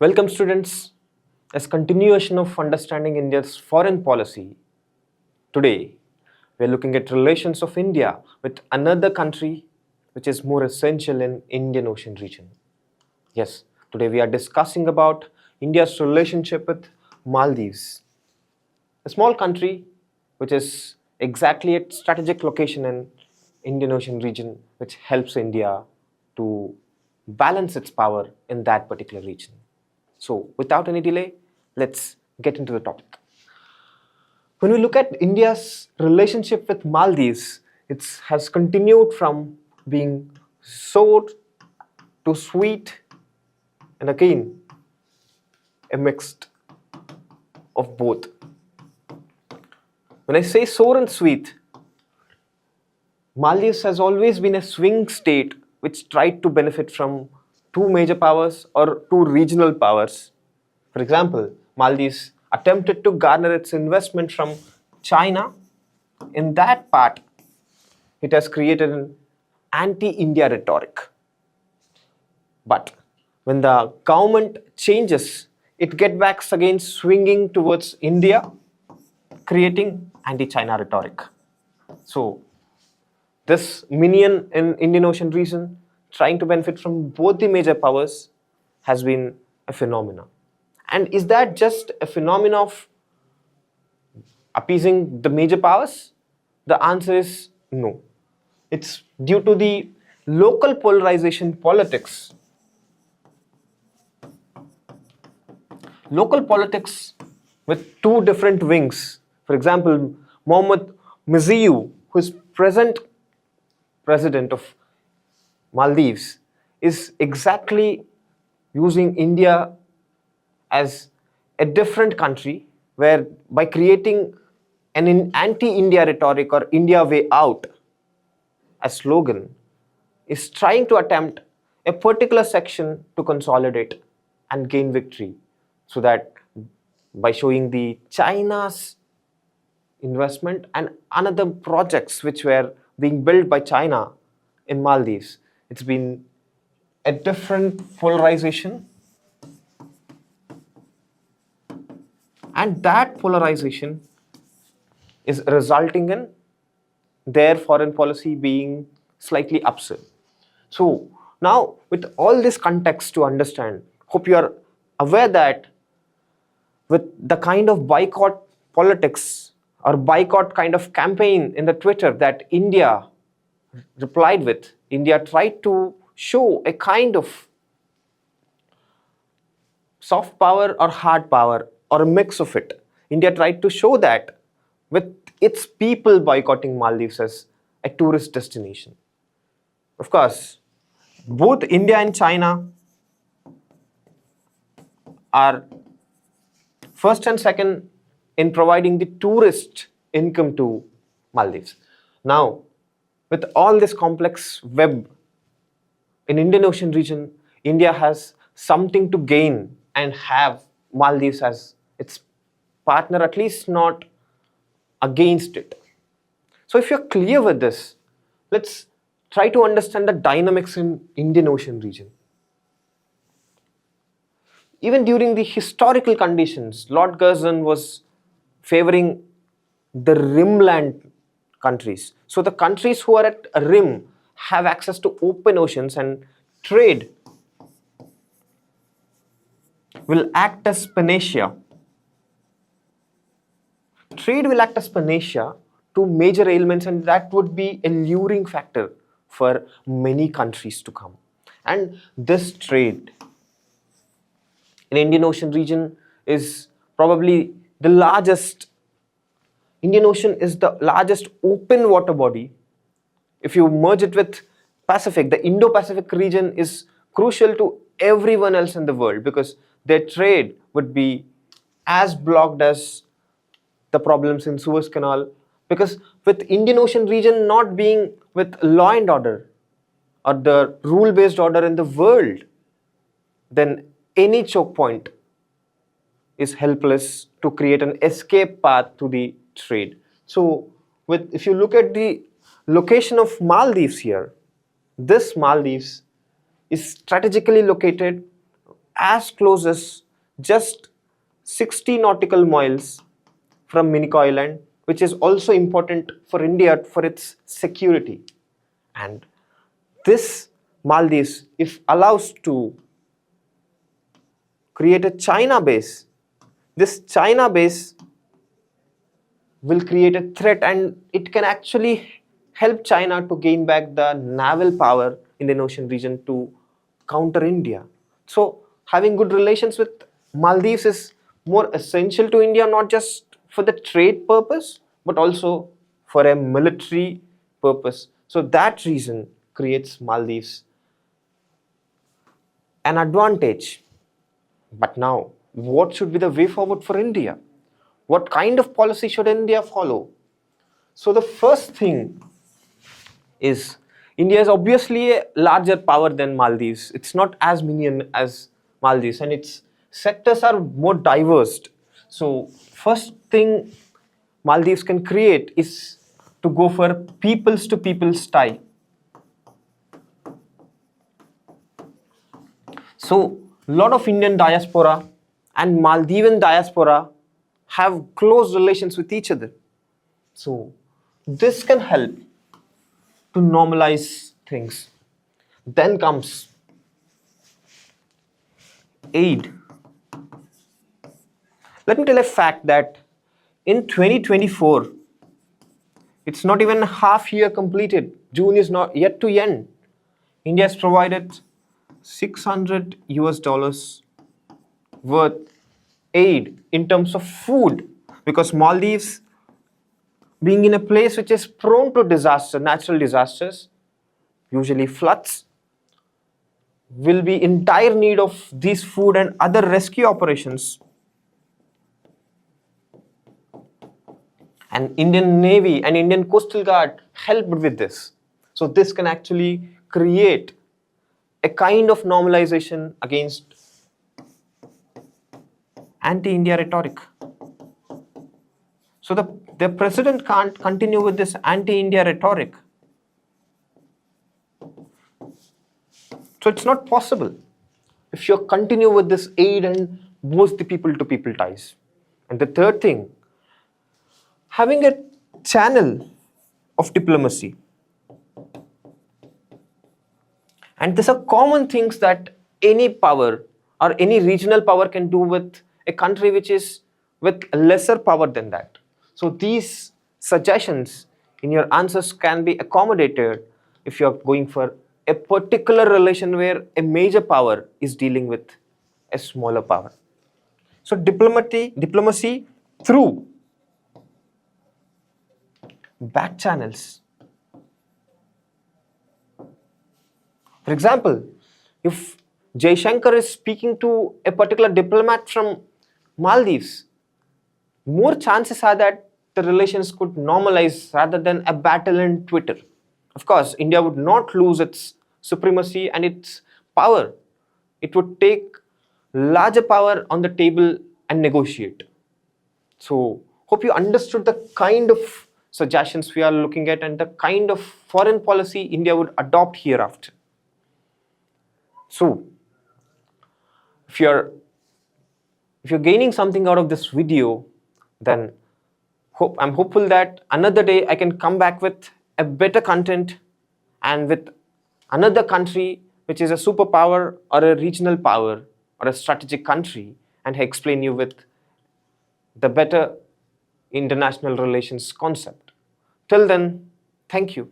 Welcome students. As continuation of understanding India's foreign policy, today we are looking at relations of India with another country which is more essential in Indian Ocean region. Yes, today we are discussing about India's relationship with Maldives, a small country which is exactly at strategic location in Indian Ocean region, which helps India to balance its power in that particular region. So, without any delay, let's get into the topic. When we look at India's relationship with Maldives, it has continued from being sour to sweet and again a mixed of both. When I say sour and sweet, Maldives has always been a swing state which tried to benefit from two major powers or two regional powers. For example, Maldives attempted to garner its investment from China. In that part, it has created an anti-India rhetoric. But when the government changes, it gets back again swinging towards India, creating anti-China rhetoric. So this minion in Indian Ocean region, trying to benefit from both the major powers, has been a phenomenon. And is that just a phenomenon of appeasing the major powers? The answer is no. It's due to the local polarization politics. Local politics with two different wings. For example, Mohammad Miziu, who is present president of Maldives, is exactly using India as a different country where by creating an anti-India rhetoric or India way out as slogan is trying to attempt a particular section to consolidate and gain victory, so that by showing the China's investment and another projects which were being built by China in Maldives, it's been a different polarization, and that polarization is resulting in their foreign policy being slightly upset. So now with all this context to understand, hope you are aware that with the kind of boycott politics or boycott kind of campaign in the Twitter that India replied with, India tried to show a kind of soft power or hard power or a mix of it. India tried to show that with its people boycotting Maldives as a tourist destination. Of course, both India and China are first and second in providing the tourist income to Maldives. Now, with all this complex web in Indian Ocean region, India has something to gain and have Maldives as its partner, at least not against it. So if you're clear with this, let's try to understand the dynamics in Indian Ocean region. Even during the historical conditions, Lord Curzon was favoring the rimland countries. So the countries who are at a rim have access to open oceans, and trade will act as panacea. Trade will act as panacea to major ailments, and that would be a luring factor for many countries to come. And this trade in Indian Ocean region is probably the largest. Indian Ocean is the largest open water body. If you merge it with Pacific, the Indo-Pacific region is crucial to everyone else in the world because their trade would be as blocked as the problems in Suez Canal. Because with Indian Ocean region not being with law and order or the rule-based order in the world, then any choke point is helpless to create an escape path to the trade. So if you look at the location of Maldives here, this Maldives is strategically located as close as just 60 nautical miles from Minico Island, which is also important for India for its security. And this Maldives, if allows to create a China base, this China base will create a threat, and it can actually help China to gain back the naval power in the ocean region to counter India. So having good relations with Maldives is more essential to India, not just for the trade purpose, but also for a military purpose. So that reason creates Maldives an advantage. But now, what should be the way forward for India? What kind of policy should India follow? So the first thing is, India is obviously a larger power than Maldives. It's not as many as Maldives, and its sectors are more diverse. So first thing Maldives can create is to go for peoples to peoples tie. So a lot of Indian diaspora and Maldivian diaspora have close relations with each other. So this can help to normalize things. Then comes aid. Let me tell a fact that in 2024, it's not even half year completed. June is not yet to end. India has provided 600 US dollars worth aid in terms of food, because Maldives, being in a place which is prone to disaster, natural disasters, usually floods, will be in dire need of these food and other rescue operations. And Indian Navy and Indian Coastal Guard helped with this. So this can actually create a kind of normalization against anti-India rhetoric. So the president can't continue with this anti-India rhetoric. So it's not possible if you continue with this aid and boost the people-to-people ties. And the third thing, having a channel of diplomacy. And these are common things that any power or any regional power can do with a country which is with lesser power than that. So these suggestions in your answers can be accommodated if you're going for a particular relation where a major power is dealing with a smaller power. So diplomacy through back channels. For example, if Jaishankar is speaking to a particular diplomat from Maldives, more chances are that the relations could normalize rather than a battle in Twitter. Of course, India would not lose its supremacy and its power. It would take larger power on the table and negotiate. So, hope you understood the kind of suggestions we are looking at and the kind of foreign policy India would adopt hereafter. So, if you're gaining something out of this video, then I'm hopeful that another day I can come back with a better content and with another country which is a superpower or a regional power or a strategic country, and explain you with the better international relations concept. Till then, thank you.